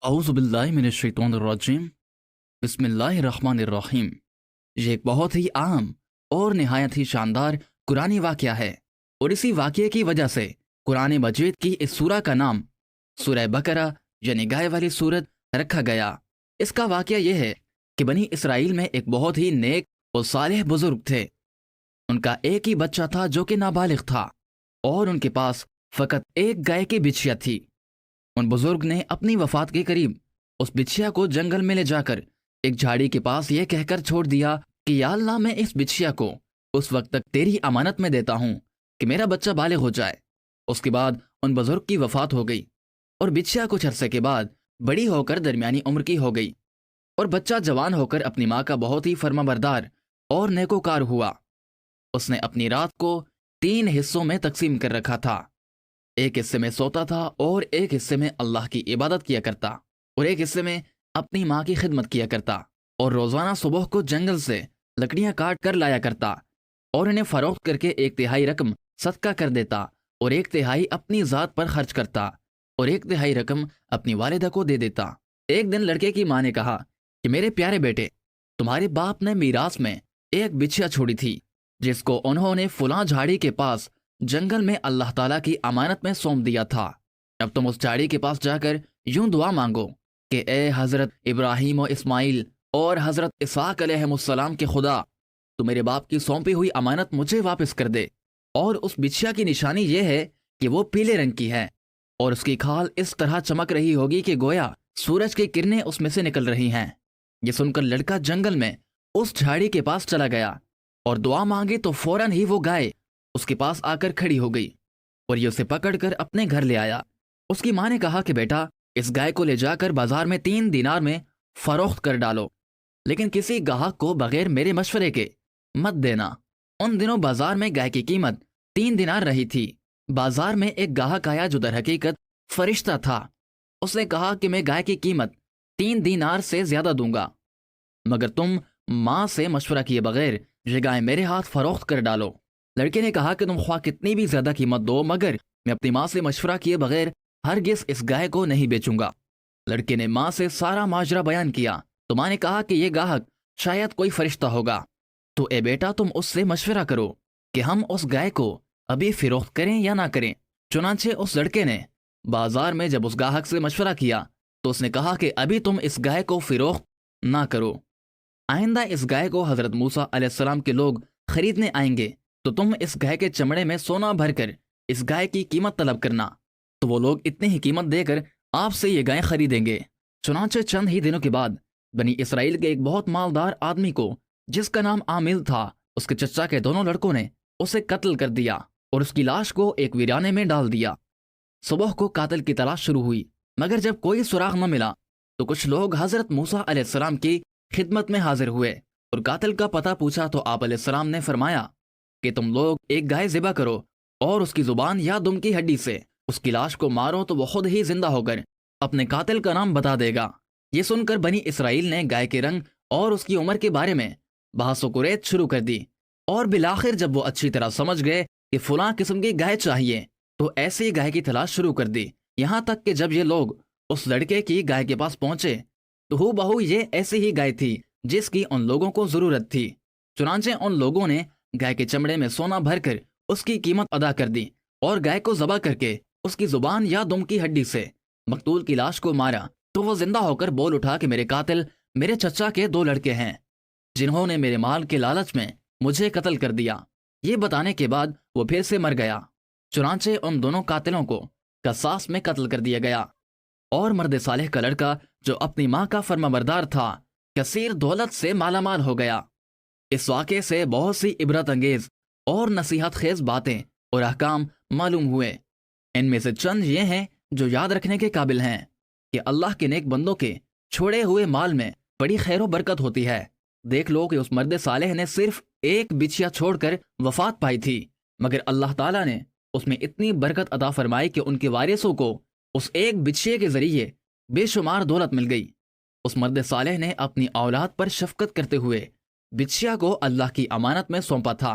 औज़ु बिल्लाहि मिनश्शैतानिर्रजीम बिस्मिल्लाहिर्रहमानिर्रहीम। ये एक बहुत ही आम और निहायत ही शानदार कुरानी वाक़या है और इसी वाक़ये की वजह से कुरान मजीद की इस सूरा का नाम सूरह बकरा यानी गाय वाली सूरत रखा गया। इसका वाक़या यह है कि बनी इसराइल में एक बहुत ही नेक और सालेह बुजुर्ग थे। उनका एक ही बच्चा था जो कि नाबालिग था और उनके पास फ़कत एक गाय की बिछिया थी। उन बुजुर्ग ने अपनी वफात के करीब उस बिछिया को जंगल में ले जाकर एक झाड़ी के पास यह कहकर छोड़ दिया कि या अल्लाह, मैं इस बिछिया को उस वक्त तक तेरी अमानत में देता हूं कि मेरा बच्चा बालिग हो जाए। उसके बाद उन बुजुर्ग की वफात हो गई और बिछिया कुछ अरसे के बाद बड़ी होकर दरमियानी उम्र की हो गई और बच्चा जवान होकर अपनी माँ का बहुत ही फर्माबरदार और नेकोकार हुआ। उसने अपनी रात को 3 हिस्सों में तकसीम कर रखा था। एक हिस्से में सोता था और एक हिस्से में अल्लाह की इबादत किया करता और एक हिस्से में अपनी माँ की खिदमत किया करता और रोज़ाना सुबह को जंगल से लकड़ियाँ काट कर लाया करता और इन्हें फरोख्त करके 1/3 रकम सदका कर देता और 1/3 अपनी ज़ात पर खर्च करता और 1/3 रकम अपनी वालिदा को दे देता। एक दिन लड़के की माँ ने कहा कि मेरे प्यारे बेटे, तुम्हारे बाप ने मीरास में एक बिछिया छोड़ी थी जिसको उन्होंने फुला झाड़ी के पास जंगल में अल्लाह ताला की अमानत में सौंप दिया था। अब तुम उस झाड़ी के पास जाकर यूं दुआ मांगो कि ए हज़रत इब्राहीम और इस्माइल और हज़रत इसहाक अलैहिमुस्सलाम के खुदा, तो मेरे बाप की सौंपी हुई अमानत मुझे वापस कर दे। और उस बिछिया की निशानी यह है कि वो पीले रंग की है और उसकी खाल इस तरह चमक रही होगी कि गोया सूरज की किरणें उसमें से निकल रही हैं। ये सुनकर लड़का जंगल में उस झाड़ी के पास चला गया और दुआ मांगी तो फौरन ही वो गाय उसके पास आकर खड़ी हो गई और ये उसे पकड़कर अपने घर ले आया। उसकी माँ ने कहा कि बेटा, इस गाय को ले जाकर बाजार में 3 दीनार में फरोख्त कर डालो, लेकिन किसी गाहक को बगैर मेरे मशवरे के मत देना। उन दिनों बाजार में गाय की कीमत 3 दीनार रही थी। बाजार में एक गाहक आया जो दर हकीकत फरिश्ता था। उसने कहा कि मैं गाय की कीमत 3 दीनार से ज्यादा दूंगा, मगर तुम माँ से मशवरा किए बगैर ये गाय मेरे हाथ फरोख्त कर डालो। लड़के ने कहा कि तुम ख्वाह कितनी भी ज्यादा कीमत दो, मगर मैं अपनी माँ से मशवरा किए बगैर हरगिज़ इस गाय को नहीं बेचूंगा। लड़के ने माँ से सारा माजरा बयान किया तो माँ ने कहा कि यह गाहक शायद कोई फरिश्ता होगा, तो ए बेटा, तुम उससे मशवरा करो कि हम उस गाय को अभी फिरोख्त करें या ना करें। चुनांचे उस लड़के ने बाजार में जब उस गाहक से मशवरा किया तो उसने कहा कि अभी तुम इस गाय को फिरोख्त ना करो। आइंदा इस गाय को हजरत मूसा अलैहिस्सलाम के लोग खरीदने आएंगे तो तुम इस गाय के चमड़े में सोना भरकर इस गाय की कीमत तलब करना, तो वो लोग इतनी ही कीमत देकर आपसे ये गाय खरीदेंगे। चुनांचे चंद ही दिनों के बाद बनी इसराइल के एक बहुत मालदार आदमी को, जिसका नाम आमिल था, उसके चचा के दोनों लड़कों ने उसे कत्ल कर दिया और उसकी लाश को एक वीराने में डाल दिया। सुबह को कातिल की तलाश शुरू हुई, मगर जब कोई सुराग न मिला तो कुछ लोग हजरत मूसा अलैहिस्सलाम की खिदमत में हाजिर हुए और कातिल का पता पूछा तो आप अलैहिस्सलाम ने फरमाया कि तुम लोग एक गाय ज़िबा करो और उसकी जुबान या दुम की हड्डी से उसकी लाश को मारो तो वो खुद ही जिंदा होकर अपने कातिल का नाम बता देगा। ये सुनकर बनी इसराइल ने गाय के रंग और उसकी उम्र के बारे में बहस-ओ-कुरैत शुरू कर दी और बिलाखिर जब वो अच्छी तरह समझ गए कि फलां किस्म की गाय चाहिए तो ऐसी गाय की तलाश शुरू कर दी। यहाँ तक कि जब ये लोग उस लड़के की गाय के पास पहुंचे तो हूबहू ये ऐसी ही गाय थी जिसकी उन लोगों को जरूरत थी। चुनांचे उन लोगों ने गाय के चमड़े में सोना भरकर उसकी कीमत अदा कर दी और गाय को ज़बह करके उसकी जुबान या दुम की हड्डी से मकतूल की लाश को मारा तो वो जिंदा होकर बोल उठा कि मेरे कातिल मेरे चचा के 2 लड़के हैं जिन्होंने मेरे माल के लालच में मुझे कत्ल कर दिया। ये बताने के बाद वो फिर से मर गया। चुनांचे उन दोनों कातिलों को कसास में कत्ल कर दिया गया और मर्द सालेह का लड़का जो अपनी माँ का फर्माबरदार था कसीर दौलत से मालामाल हो गया। इस वाक़े से बहुत सी इबरत अंगेज और नसीहत खेज बातें और अहकाम मालूम हुए। इनमें से चंद ये हैं जो याद रखने के काबिल हैं कि अल्लाह के नेक बंदों के छोड़े हुए माल में बड़ी खैर व बरकत होती है। देख लो कि उस मर्द सालेह ने सिर्फ एक बिछिया छोड़कर वफात पाई थी, मगर अल्लाह ताला ने उसमें इतनी बरकत अता फरमाई कि उनके वारिसों को उस एक बिछिए के जरिए बेशुमार दौलत मिल गई। उस मर्द सालेह ने अपनी औलाद पर शफकत करते हुए बिछिया को अल्लाह की अमानत में सौंपा था।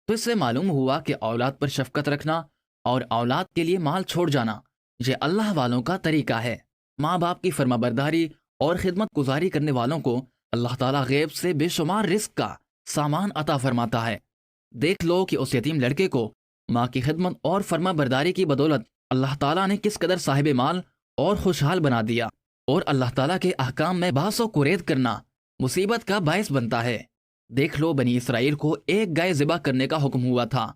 तो इससे मालूम हुआ कि औलाद पर शफकत रखना और औलाद के लिए माल छोड़ जाना ये अल्लाह वालों का तरीका है। ماں باپ کی فرما برداری اور خدمت گزاری کرنے والوں کو اللہ تعالیٰ غیب سے بے شمار رزق کا سامان عطا فرماتا ہے۔ دیکھ لو کہ اس یتیم لڑکے کو ماں کی خدمت اور فرما برداری کی بدولت اللہ تعالیٰ نے کس قدر صاحب مال اور خوشحال بنا دیا، اور اللہ تعالیٰ کے احکام میں بحث و کرید کرنا مصیبت کا باعث بنتا ہے۔ دیکھ لو بنی اسرائیل کو ایک گائے ذبح کرنے کا حکم ہوا تھا،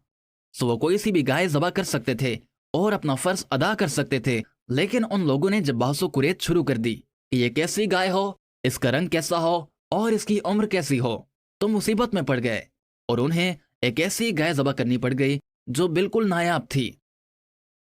سو وہ کوئی سی بھی گائے ذبح کر سکتے تھے اور اپنا فرض ادا کر سکتے تھے، لیکن ان لوگوں نے جب بحث و کرید شروع کر دی کہ یہ کیسی گائے ہو، اس کا رنگ کیسا ہو اور اس کی عمر کیسی ہو، تو مصیبت میں پڑ گئے، اور انہیں ایک ایسی گائے ذبح کرنی پڑ گئی جو بالکل نایاب تھی،